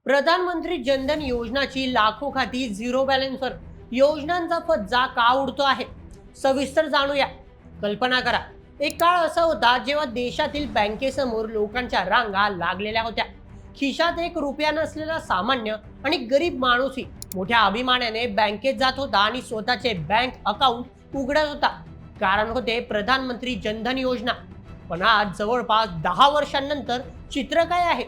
प्रधानमंत्री जनधन योजनाची लाखो खाती झिरो बॅलन्सवर योजनांचा फज्जा का उडतो आहे? सविस्तर जाणूया. कल्पना करा, एक काळ असा होता जेव्हा देशातील बँकेसमोर लोकांच्या रांगा लागलेल्या होत्या. खिशात एक रुपया नसलेला सामान्य आणि गरीब माणूसही मोठ्या अभिमानाने बँकेत जात होता आणि स्वतःचे बँक अकाउंट उघडत होता. कारण होते प्रधानमंत्री जनधन योजना. पण आज जवळपास 10 वर्षांनंतर चित्र काय आहे?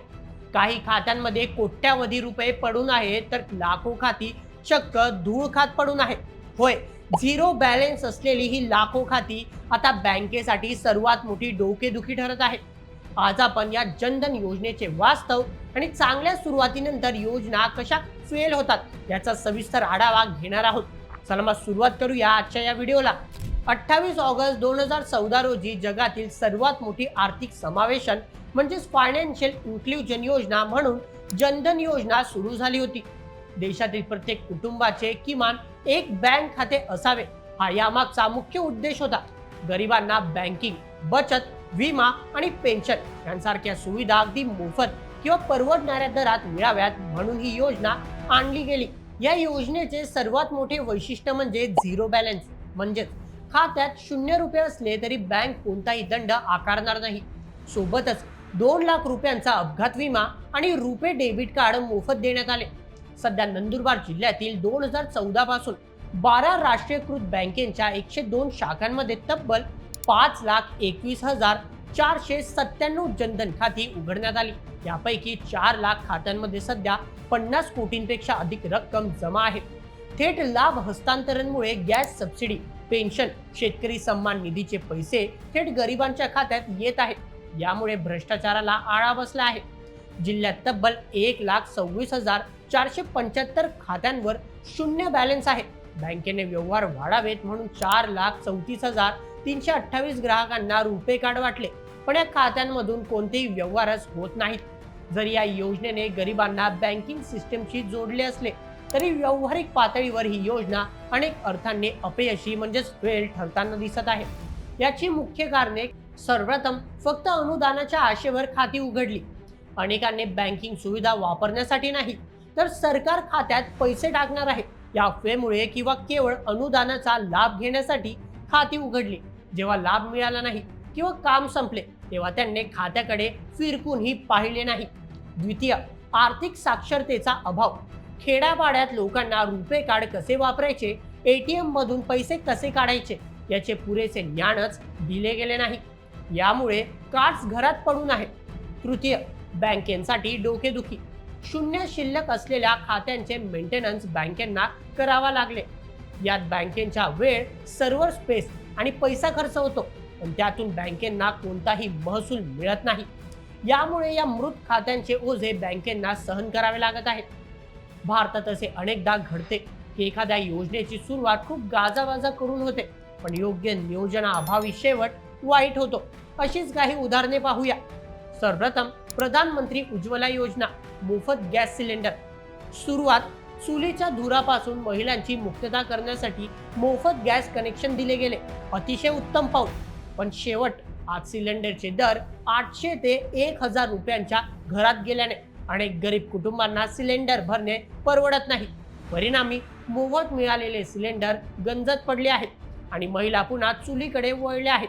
काही खात्यांमध्ये कोट्यावधी रुपये पडून आहेत, तर लाखो खाती चक्क धूळ खात पडून आहेत. होय, झिरो बॅलन्स असलेली ही लाखो खाती आता बँकेसाठी सर्वात मोठी डोकेदुखी ठरत आहे. आज आपण या जनधन योजनेचे वास्तव आणि चांगल्या सुरुवातीनंतर योजना कशा फेल होतात याचा सविस्तर आढावा घेणार आहोत. चला मग सुरुवात करूया आजच्या या व्हिडिओला. 28 ऑगस्ट 2014 रोजी जगातील सर्वात मोठी आर्थिक समावेशन म्हणजेच फायनान्शियल इन्क्लुजन योजना म्हणून जनधन योजना सुरू झाली होती. देशातील प्रत्येक कुटुंबाचे किमान एक बँक खाते असावे, हा यामागचा मुख्य उद्देश होता. गरिबांना बँकिंग, बचत, विमा आणि पेन्शन यांसारख्या सुविधा अगदी मोफत किंवा परवडणाऱ्या दरात मिळाव्यात म्हणून ही योजना आणली गेली. या योजनेचे सर्वात मोठे वैशिष्ट्य म्हणजे झिरो बॅलन्स, म्हणजेच खात्यात 0 रुपये असले तरी बँक कोणताही दंड आकारणार नाही. सोबतच 2 लाख रुपयांचा अपघात विमा आणि रुपे डेबिट कार्ड मोफत देण्यात आले. सध्या नंदुरबार जिल्ह्यातील 2014 पासून 12 राष्ट्रीयकृत बँकेच्या 102 शाखांमध्ये तब्बल 5,21,497 जनधन खाती उघडण्यात आली. यापैकी 4 लाख खात्यांमध्ये सध्या 50 कोटींपेक्षा अधिक रक्कम जमा आहे. थेट लाभ हस्तांतरणमुळे गॅस सबसिडी, पेन्शन, शेतकरी सन्मान निधीचे पैसे थेट गरिबांच्या खात्यात येत आहेत. यामुळे भ्रष्टाचाराला आळा बसला आहे. जिल्ह्यात तब्बल 1,26,475 खात्यांवर शून्य बॅलन्स आहे. बँकेने व्यवहार वाढावेत म्हणून 4,34,328 ग्राहकांना रुपे कार्ड वाटले, पण या खात्यांमधून कोणतेही व्यवहारच होत नाहीत. जरी या योजनेने गरिबांना बँकिंग सिस्टमशी जोडले असले तरी व्यावहारिक पातळीवर ही योजना अनेक अर्थांनी अपयशी म्हणजेच फेल ठरताना दिसत आहे. याची मुख्य कारणे: सर्वप्रथम, फक्त अनुदानाच्या आशेवर खाती उघडली. अनेकांनी बँकिंग सुविधा वापरण्यासाठी नाही तर सरकार खात्यात पैसे टाकणार आहे या अफवेमुळे किंवा केवळ अनुदानाचा लाभ घेण्यासाठी खाती उघडली. जेव्हा लाभ मिळाला नाही किंवा काम संपले तेव्हा त्यांनी खात्याकडे फिरकूनही पाहिले नाही. द्वितीय, आर्थिक साक्षरतेचा अभाव. खेड्यापाड्यात लोकांना रुपे कार्ड कसे वापरायचे, ATM मधून पैसे कसे काढायचे याचे पुरेसे ज्ञानच दिले गेले नाही. यामुळे कार्ड्स घरात पडून आहेत. तृतीय, बँकेसाठी डोकेदुखी. शून्य शिल्लक असलेल्या खात्यांचे मेंटेनन्स बँकेंना करावा लागले. यात बँकेच्या वेळ, सर्व्हर स्पेस आणि पैसा खर्च होतो, पण त्यातून बँकेंना कोणताही महसूल मिळत नाही. यामुळे या मृत खात्यांचे ओझे बँकेंना सहन करावे लागत आहेत. भारतात असे अनेकदा घडते की एखाद्या योजनेची सुरुवात खूप गाजावाजा करून होते, पण योग्य नियोजनाअभावी शेवट वाईट होतो. अशीच काही उदाहरणे पाहूया. सर्वप्रथम, प्रधानमंत्री उज्ज्वला योजना, मोफत गॅस सिलेंडर. सुरुवात: चुलीच्या धुरापासून महिलांची मुक्तता करण्यासाठी मोफत गॅस कनेक्शन दिले गेले. अतिशय उत्तम पाऊल. पण शेवट: आज सिलेंडरचे दर 800 ते 1,000 रुपयांच्या घरात गेल्याने अनेक गरीब कुटुंबांना सिलेंडर भरणे परवडत नाही. परिणामी मोफत मिळालेले सिलेंडर गंजत पडले आहेत आणि महिला पुन्हा चुलीकडे वळल्या आहेत.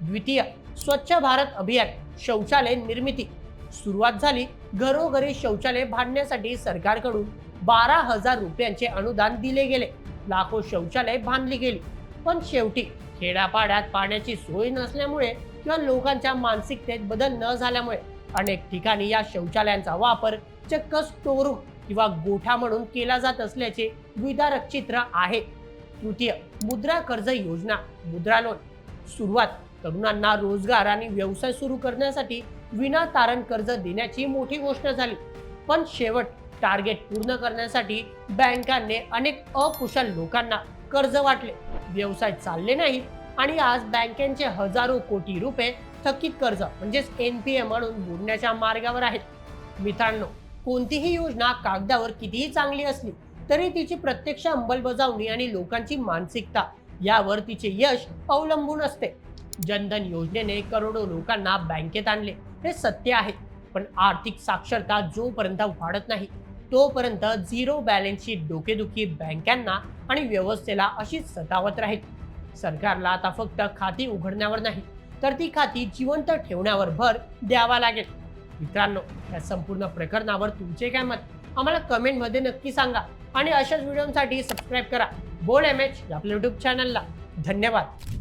द्वितीय, स्वच्छ भारत अभियान, शौचालय निर्मिती. सुरुवात झाली. घरोघरी शौचालय बांधण्यासाठी सरकारकडून 12,000 रुपयांचे अनुदान दिले गेले. लाखो शौचालय बांधली गेली. पण शेवटी खेड्यापाड्यात पाण्याची सोय नसल्यामुळे किंवा लोकांच्या मानसिकतेत बदल न झाल्यामुळे अनेक ठिकाणी या शौचालयांचा वापर चक्क स्टोरूम किंवा गोठा म्हणून केला जात असल्याचे विदारक चित्र आहे. तृतीय, मुद्रा कर्ज योजना, मुद्रा लोन. सुरुवात: तरुणांना रोजगार आणि व्यवसाय सुरू करण्यासाठी विना तारण कर्ज देण्याची मोठी गोष्ट झाली. पण शेवट: टार्गेट पूर्ण करण्यासाठी बँकांनी अनेक अकुशल लोकांना कर्ज वाटले. व्यवसाय चालले नाही आणि आज बँकेचे हजारो कोटी रुपये थकीत कर्ज म्हणजेच NPA म्हणून बुडण्याच्या मार्गावर आहेत. मित्रांनो, कोणतीही योजना कागदावर कितीही चांगली असली तरी तिची प्रत्यक्ष अंमलबजावणी आणि लोकांची मानसिकता यावर तिचे यश अवलंबून असते. जनधन योजनेने करोडो लोकांना बँकेत आणले हे सत्य आहे, पण आर्थिक साक्षरता जोपर्यंत वाढत नाही तोपर्यंत झिरो बॅलन्सची डोकेदुखी बँकांना आणि व्यवस्थेला अशीच सतावत राहील. सरकारला आता फक्त खाती उघडण्यावर नाही तर ती खाती जिवंत ठेवण्यावर भर द्यावा लागेल. मित्रांनो, या संपूर्ण प्रकरणावर तुमचे काय मत आम्हाला कमेंटमध्ये नक्की सांगा आणि अशाच व्हिडिओसाठी सबस्क्राईब करा बोल्ड MH आपल्या YouTube चॅनलला. धन्यवाद.